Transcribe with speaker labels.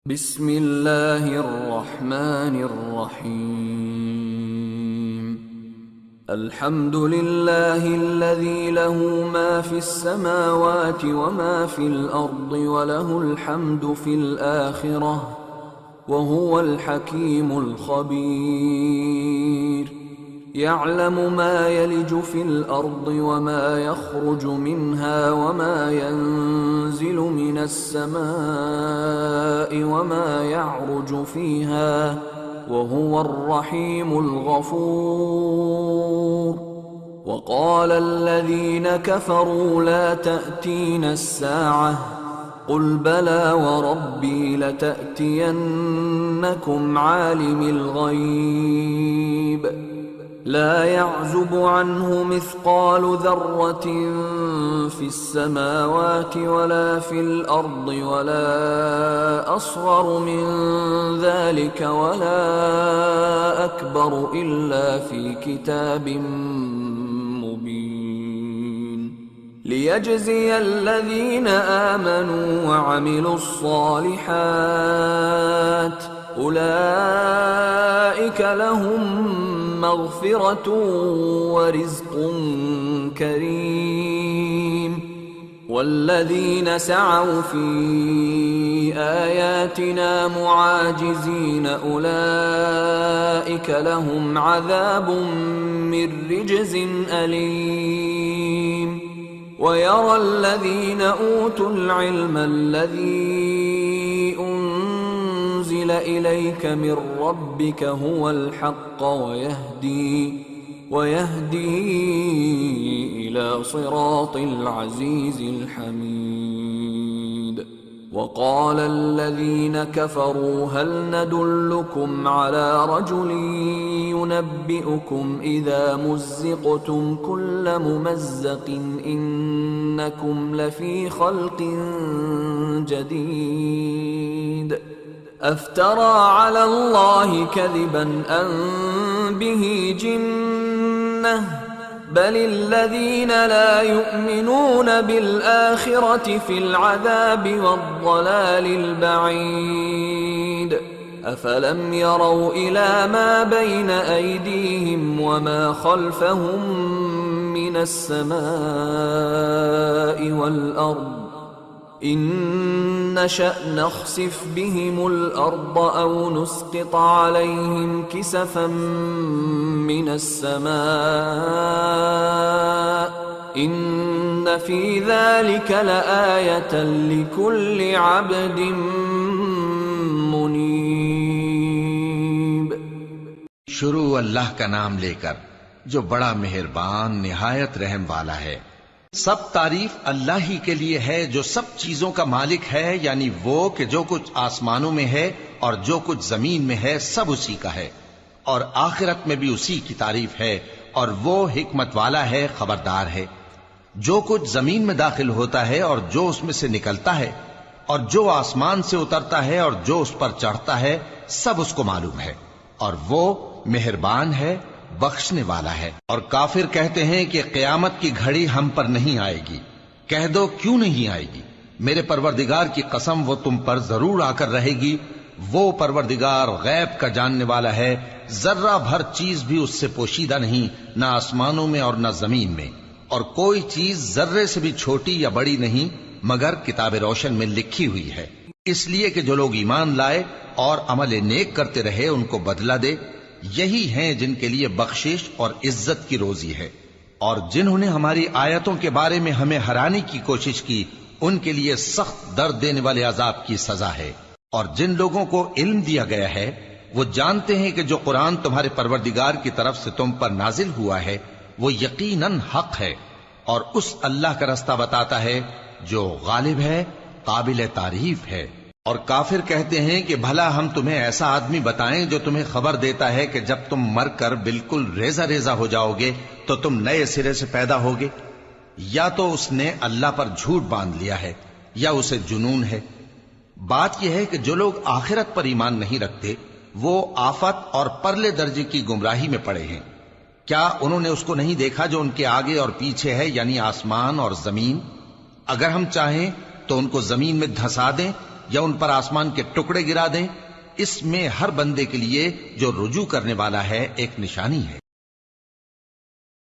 Speaker 1: बिस्मिल्लाहिर्रहमानिर्रहीम। अल्हम्दुलिल्लाहि الذي له ما في السماوات وما في الأرض وله الحمد في الآخرة وهو الحكيم الخبير. يعلم ما يلج في الأرض وما يخرج منها وما ينزل من السماء وما يعرج فيها وهو الرحيم الغفور. وقال الذين كفروا لا تأتينا الساعة قل بلى وربي لتأتينكم عالم الغيب لا يعزب عنه مثقال ذرة في السماوات ولا في الأرض ولا أصغر من ذلك ولا أكبر إلا في كتاب مبين. ليجزي الذين آمنوا وعملوا الصالحات أولئك لهم مغفرة ورزق كريم. والذين سعوا في آياتنا معاجزين أولئك لهم عذاب من رجز أليم. ويرى الذين أوتوا العلم الذي أنزل إليك من ربك هو الحق ويهدي إلى صراط العزيز الحميد. وقال الذين كفروا هل ندلكم على رجل ينبئكم إذا مزقتم كل ممزق إنكم لفي خلق جديد. أفترى على الله كذبا أم به جنة بل الذين لا يؤمنون بالآخرة في العذاب والضلال البعيد. أفلم يروا إلى ما بين أيديهم وما خلفهم من السماء والأرض إن نشأ نخسف بهم الأرض أو نسقط عليهم كسفا من السماء إن في ذلك لآية لكل عبد मुनीब।
Speaker 2: शुरू अल्लाह का नाम लेकर जो बड़ा मेहरबान निहायत रहम वाला है। सब तारीफ अल्लाह ही के लिए है जो सब चीजों का मालिक है, यानी वो कि जो कुछ आसमानों में है और जो कुछ जमीन में है सब उसी का है, और आखिरत में भी उसी की तारीफ है, और वो हिकमत वाला है, खबरदार है। जो कुछ जमीन में दाखिल होता है और जो उसमें से निकलता है और जो आसमान से उतरता है और जो उस पर चढ़ता है सब उसको मालूम है, और वो मेहरबान है, बख्शने वाला है। और काफिर कहते हैं कि क़यामत की घड़ी हम पर नहीं आएगी। कह दो क्यों नहीं आएगी, मेरे परवरदिगार की कसम वो तुम पर जरूर आकर रहेगी। वो परवरदिगार गैब का जानने वाला है, जर्रा भर चीज भी उससे पोशीदा नहीं, न आसमानों में और न जमीन में, और कोई चीज जर्रे से भी छोटी या बड़ी नहीं मगर किताब रोशन में लिखी हुई है। इसलिए कि जो लोग ईमान लाए और अमल नेक करते रहे उनको बदला दे, यही हैं जिनके लिए बख्शिश और इज्जत की रोजी है। और जिन्होंने हमारी आयतों के बारे में हमें हराने की कोशिश की उनके लिए सख्त दर्द देने वाले अजाब की सजा है। और जिन लोगों को इल्म दिया गया है वो जानते हैं कि जो कुरान तुम्हारे परवरदिगार की तरफ से तुम पर नाजिल हुआ है वो यकीनन हक है, और उस अल्लाह का रास्ता बताता है जो गालिब है, काबिल तारीफ है। और काफिर कहते हैं कि भला हम तुम्हें ऐसा आदमी बताएं जो तुम्हें खबर देता है कि जब तुम मरकर बिल्कुल रेजा रेजा हो जाओगे तो तुम नए सिरे से पैदा होगे। या तो उसने अल्लाह पर झूठ बांध लिया है या उसे जुनून है। बात यह है कि जो लोग आखिरत पर ईमान नहीं रखते वो आफत और परले दर्जे की गुमराही में पड़े हैं। क्या उन्होंने उसको नहीं देखा जो उनके आगे और पीछे है, यानी आसमान और जमीन? अगर हम चाहें तो उनको जमीन में धंसा दें یا ان پر آسمان کے ٹکڑے گرا دیں، اس میں ہر بندے کے لیے جو رجوع کرنے والا ہے ایک نشانی ہے۔